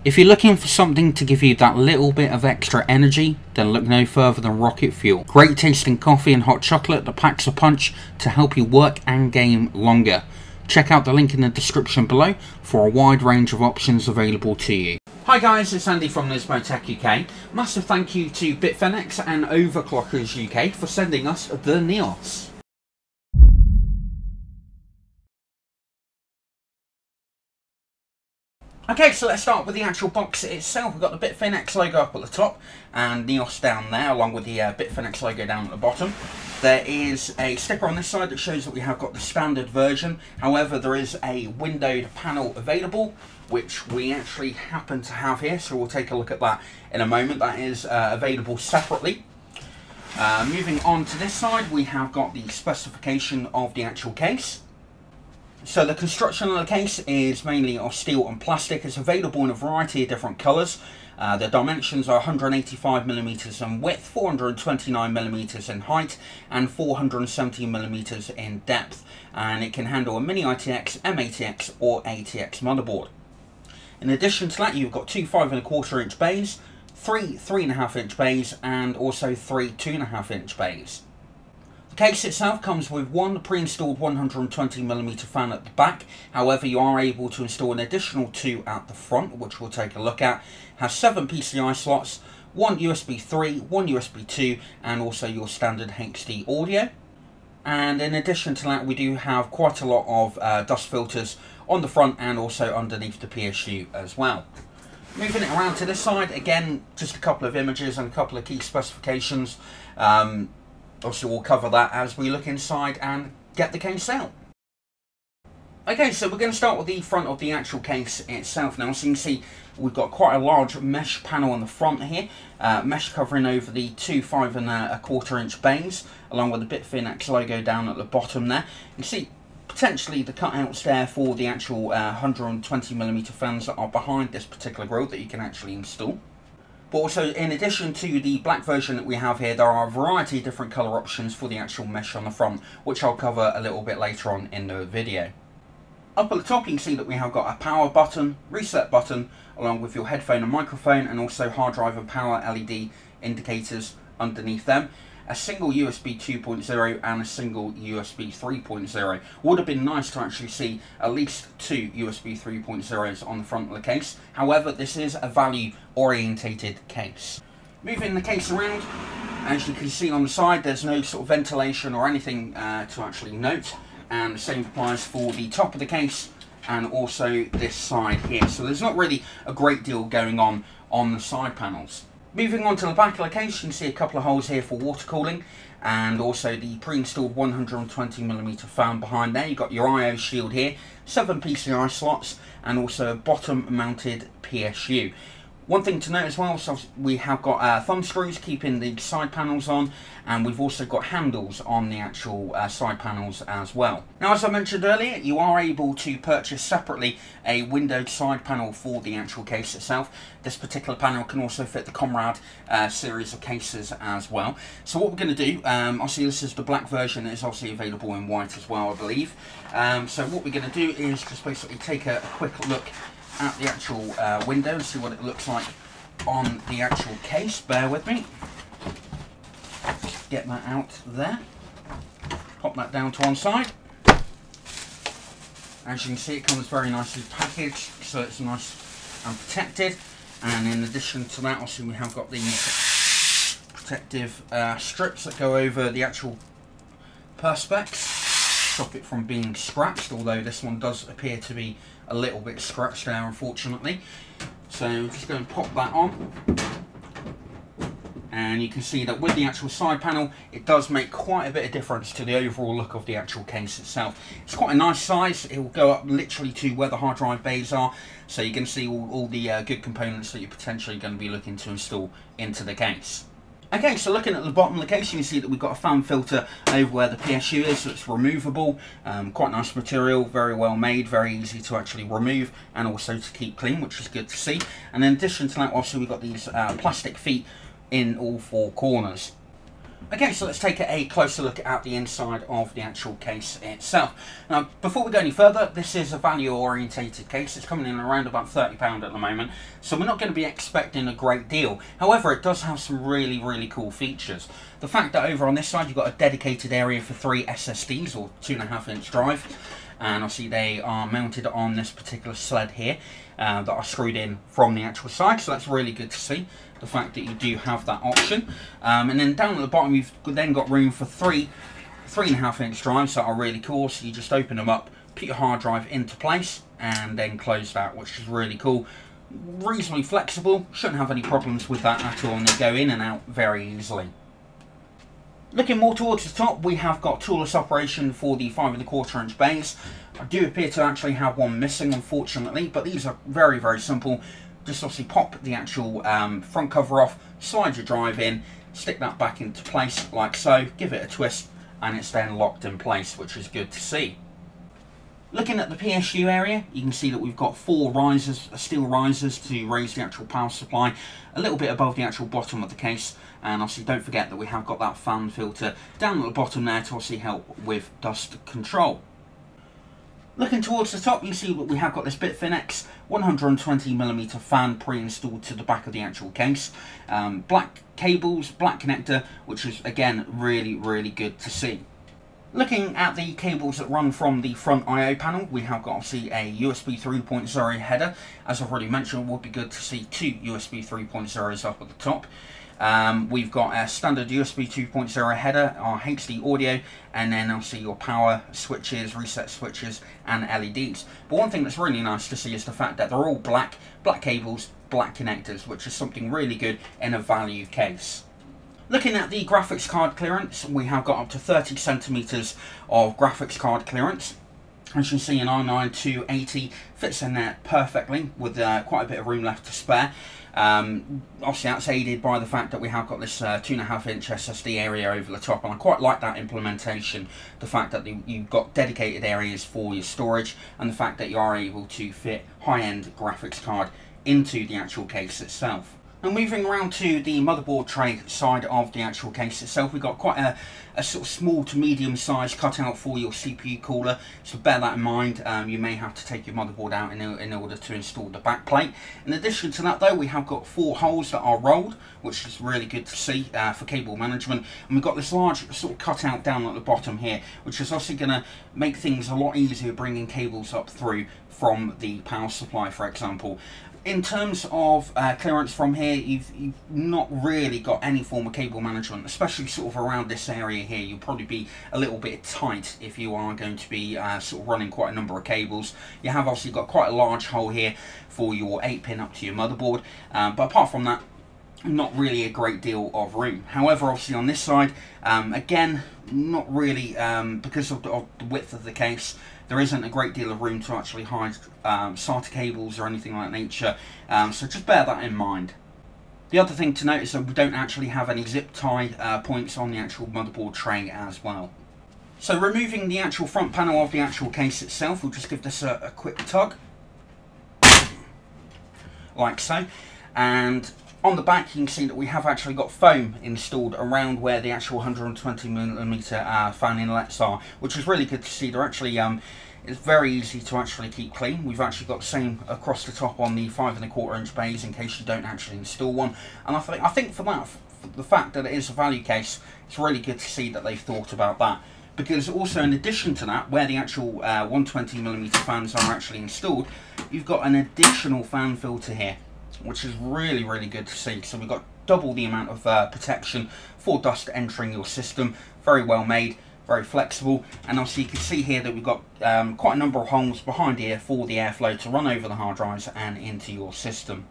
If you're looking for something to give you that little bit of extra energy, then look no further than Rocket Fuel. Great tasting coffee and hot chocolate that packs a punch to help you work and game longer. Check out the link in the description below for a wide range of options available to you. Hi guys, it's Andy from NismoTechUK. Massive thank you to BitFenix and Overclockers UK for sending us the Neos. Okay, so let's start with the actual box itself. We've got the BitFenix logo up at the top and Neos down there, along with the BitFenix logo down at the bottom. There is a sticker on this side that shows that we have got the standard version. However, there is a windowed panel available, which we actually happen to have here, so we'll take a look at that in a moment. That is available separately. Moving on to this side, we have got the specification of the actual case. So the construction of the case is mainly of steel and plastic. It's available in a variety of different colours. The dimensions are 185mm in width, 429mm in height, and 470mm in depth. And it can handle a Mini ITX, M-ATX or ATX motherboard. In addition to that, you've got two 5¼ inch bays, three 3.5 inch bays, and also three 2.5 inch bays. The case itself comes with one pre-installed 120mm fan at the back. However, you are able to install an additional two at the front, which we'll take a look at. Has 7 PCI slots, one USB 3, one USB 2, and also your standard HD audio. And in addition to that, we do have quite a lot of dust filters on the front and also underneath the PSU as well. Moving it around to this side, again, just a couple of images and a couple of key specifications. Obviously, we'll cover that as we look inside and get the case out. Okay, so we're going to start with the front of the actual case itself now. So you can see we've got quite a large mesh panel on the front here, mesh covering over the two 5¼ inch bays, along with the BitFenix logo down at the bottom there. You can see potentially the cutouts there for the actual 120mm fans that are behind this particular grille that you can actually install. But also, in addition to the black version that we have here, there are a variety of different colour options for the actual mesh on the front, which I'll cover a little bit later on in the video. Up at the top, you can see that we have got a power button, reset button, along with your headphone and microphone, and also hard drive and power LED indicators underneath them. A single USB 2.0 and a single USB 3.0. Would have been nice to actually see at least two USB 3.0s on the front of the case. However, this is a value orientated case. Moving the case around, as you can see on the side, there's no sort of ventilation or anything to actually note. And the same applies for the top of the case and also this side here. So there's not really a great deal going on the side panels. Moving on to the back of the case, you can see a couple of holes here for water cooling and also the pre-installed 120mm fan behind there. You've got your I/O shield here, 7 PCI slots, and also a bottom mounted PSU. One thing to note as well, so we have got thumb screws keeping the side panels on, and we've also got handles on the actual side panels as well. Now, as I mentioned earlier, you are able to purchase separately a windowed side panel for the actual case itself. This particular panel can also fit the Comrade series of cases as well. So what we're going to do, obviously this is the black version, it's obviously available in white as well, I believe. So what we're going to do is just basically take a quick look at the actual window and see what it looks like on the actual case. Bear with me. Get that out there. Pop that down to one side. As you can see, it comes very nicely packaged, so it's nice and protected. And in addition to that, also we have got these protective strips that go over the actual perspex, stop it from being scratched, although this one does appear to be a little bit scratched there, unfortunately. So just going to pop that on, and you can see that with the actual side panel, it does make quite a bit of difference to the overall look of the actual case itself. It's quite a nice size. It will go up literally to where the hard drive bays are, so you can see all the good components that you're potentially going to be looking to install into the case. Okay, so looking at the bottom of the case, you can see that we've got a fan filter over where the PSU is, so it's removable. Quite nice material, very well made, very easy to actually remove and also to keep clean, which is good to see. And in addition to that, also we've got these plastic feet in all four corners. Okay, so let's take a closer look at the inside of the actual case itself. Now, before we go any further, this is a value-orientated case. It's coming in around about £30 at the moment, so we're not going to be expecting a great deal. However, it does have some really cool features. The fact that over on this side you've got a dedicated area for 3 SSDs, or 2.5-inch drive, and obviously they are mounted on this particular sled here that are screwed in from the actual side, so that's really good to see, the fact that you do have that option. And then down at the bottom you've then got room for 3.5-inch drives that are really cool, so you just open them up, put your hard drive into place and then close that, which is really cool. Reasonably flexible, shouldn't have any problems with that at all, and they go in and out very easily. Looking more towards the top, we have got toolless operation for the 5.25-inch bays. I do appear to actually have one missing, unfortunately, but these are very simple. Just obviously pop the actual front cover off, slide your drive in, stick that back into place like so, give it a twist, and it's then locked in place, which is good to see. Looking at the PSU area, you can see that we've got 4 risers, steel risers to raise the actual power supply a little bit above the actual bottom of the case, and obviously don't forget that we have got that fan filter down at the bottom there to obviously help with dust control. Looking towards the top, you see that we have got this BitFenix 120mm fan pre-installed to the back of the actual case. Black cables, black connector, which is again really good to see. Looking at the cables that run from the front I/O panel, we have got obviously a USB 3.0 header. As I've already mentioned, it would be good to see 2 USB 3.0s up at the top. We've got a standard USB 2.0 header, our HD audio, and then obviously your power switches, reset switches, and LEDs. But one thing that's really nice to see is the fact that they're all black cables, black connectors, which is something really good in a value case. Looking at the graphics card clearance, we have got up to 30 centimeters of graphics card clearance. As you can see, an i9 280 fits in there perfectly with quite a bit of room left to spare. Obviously that's aided by the fact that we have got this 2.5-inch SSD area over the top, and I quite like that implementation, the fact that you've got dedicated areas for your storage, and the fact that you are able to fit high-end graphics card into the actual case itself. Now moving around to the motherboard tray side of the actual case itself, we've got quite a sort of small to medium size cutout for your CPU cooler, so bear that in mind. You may have to take your motherboard out in order to install the back plate. In addition to that though, we have got 4 holes that are rolled, which is really good to see for cable management, and we've got this large sort of cutout down at the bottom here, which is also going to make things a lot easier bringing cables up through from the power supply, for example. In terms of clearance from here, you've not really got any form of cable management, especially sort of around this area here. You'll probably be a little bit tight if you are going to be sort of running quite a number of cables. You have obviously got quite a large hole here for your 8-pin up to your motherboard, but apart from that, not really a great deal of room. However, obviously on this side, again, not really, because of the width of the case, there isn't a great deal of room to actually hide SATA cables or anything like that nature, so just bear that in mind. The other thing to note is that we don't actually have any zip tie points on the actual motherboard tray as well. So removing the actual front panel of the actual case itself, we'll just give this a quick tug, like so, and on the back you can see that we have actually got foam installed around where the actual 120mm fan inlets are, which is really good to see. They're actually it's very easy to actually keep clean. We've actually got the same across the top on the 5.25-inch bays in case you don't actually install one, and I think for that, for the fact that it is a value case, it's really good to see that they've thought about that. Because also in addition to that, where the actual 120mm fans are actually installed, you've got an additional fan filter here, which is really good to see. So we've got double the amount of protection for dust entering your system. Very well made, very flexible, and also you can see here that we've got quite a number of holes behind here for the airflow to run over the hard drives and into your system.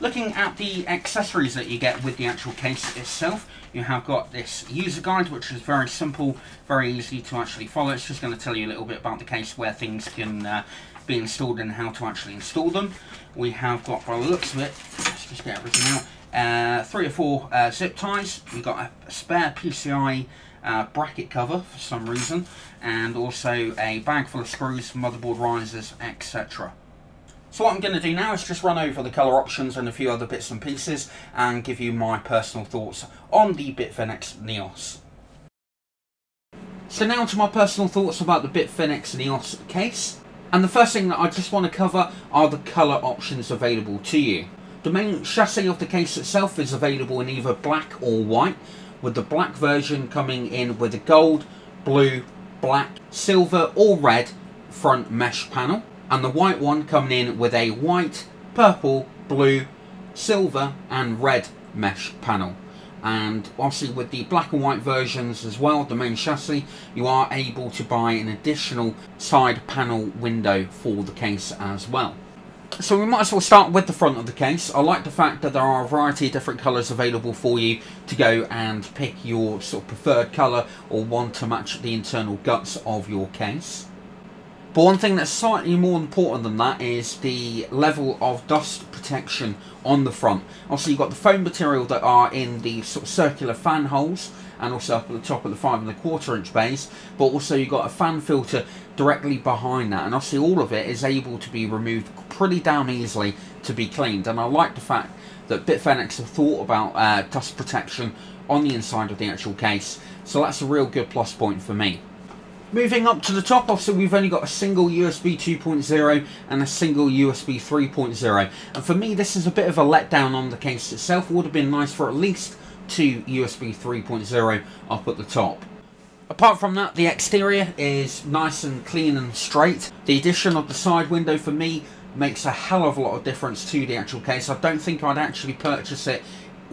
Looking at the accessories that you get with the actual case itself, you have got this user guide, which is very simple, very easy to actually follow. It's just going to tell you a little bit about the case, where things can be installed and how to actually install them. We have got, by the looks of it, let's just get everything out, 3 or 4 zip ties. We've got a spare PCI bracket cover for some reason, and also a bag full of screws, motherboard risers, etc. So what I'm going to do now is just run over the colour options and a few other bits and pieces and give you my personal thoughts on the BitFenix Neos. So now to my personal thoughts about the BitFenix Neos case. And the first thing that I just want to cover are the colour options available to you. The main chassis of the case itself is available in either black or white, with the black version coming in with a gold, blue, black, silver or red front mesh panel, and the white one coming in with a white, purple, blue, silver and red mesh panel. And obviously with the black and white versions as well, the main chassis, you are able to buy an additional side panel window for the case as well. So we might as well start with the front of the case. I like the fact that there are a variety of different colours available for you to go and pick your sort of preferred colour or one to match the internal guts of your case. But one thing that's slightly more important than that is the level of dust protection on the front. Obviously you've got the foam material that are in the sort of circular fan holes and also up at the top of the 5 1/4 inch bays, but also you've got a fan filter directly behind that, and obviously all of it is able to be removed pretty damn easily to be cleaned. And I like the fact that BitFenix have thought about dust protection on the inside of the actual case, so that's a real good plus point for me. Moving up to the top, obviously we've only got a single USB 2.0 and a single USB 3.0, and for me this is a bit of a letdown on the case itself. It would have been nice for at least 2 USB 3.0 up at the top. Apart from that, the exterior is nice and clean and straight. The addition of the side window for me makes a hell of a lot of difference to the actual case. I don't think I'd actually purchase it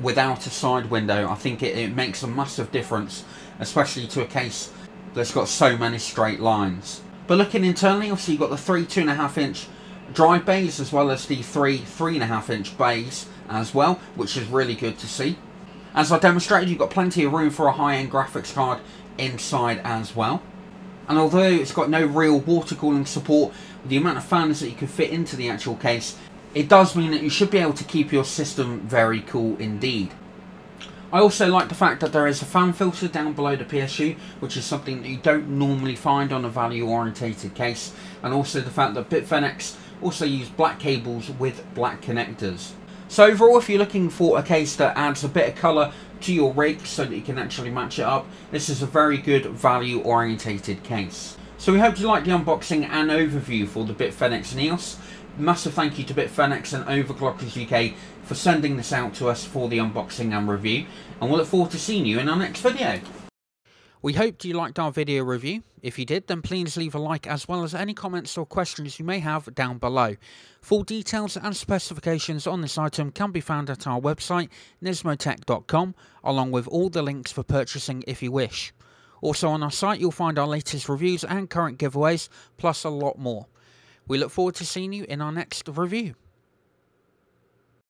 without a side window. I think it makes a massive difference, especially to a case that's got so many straight lines. But looking internally, obviously you've got the 3 2.5 inch drive bays as well as the 3 3.5 inch bays as well, which is really good to see. As I demonstrated, you've got plenty of room for a high-end graphics card inside as well. And although it's got no real water cooling support, with the amount of fans that you can fit into the actual case, it does mean that you should be able to keep your system very cool indeed. I also like the fact that there is a fan filter down below the PSU, which is something that you don't normally find on a value orientated case, and also the fact that BitFenix also use black cables with black connectors. So overall, if you're looking for a case that adds a bit of colour to your rig so that you can actually match it up, this is a very good value orientated case. So we hope you liked the unboxing and overview for the BitFenix Neos. Massive thank you to BitFenix and Overclockers UK for sending this out to us for the unboxing and review, and we'll look forward to seeing you in our next video. We hoped you liked our video review. If you did, then please leave a like as well as any comments or questions you may have down below. Full details and specifications on this item can be found at our website NismoTech.com, along with all the links for purchasing if you wish. Also on our site you'll find our latest reviews and current giveaways, plus a lot more. We look forward to seeing you in our next review.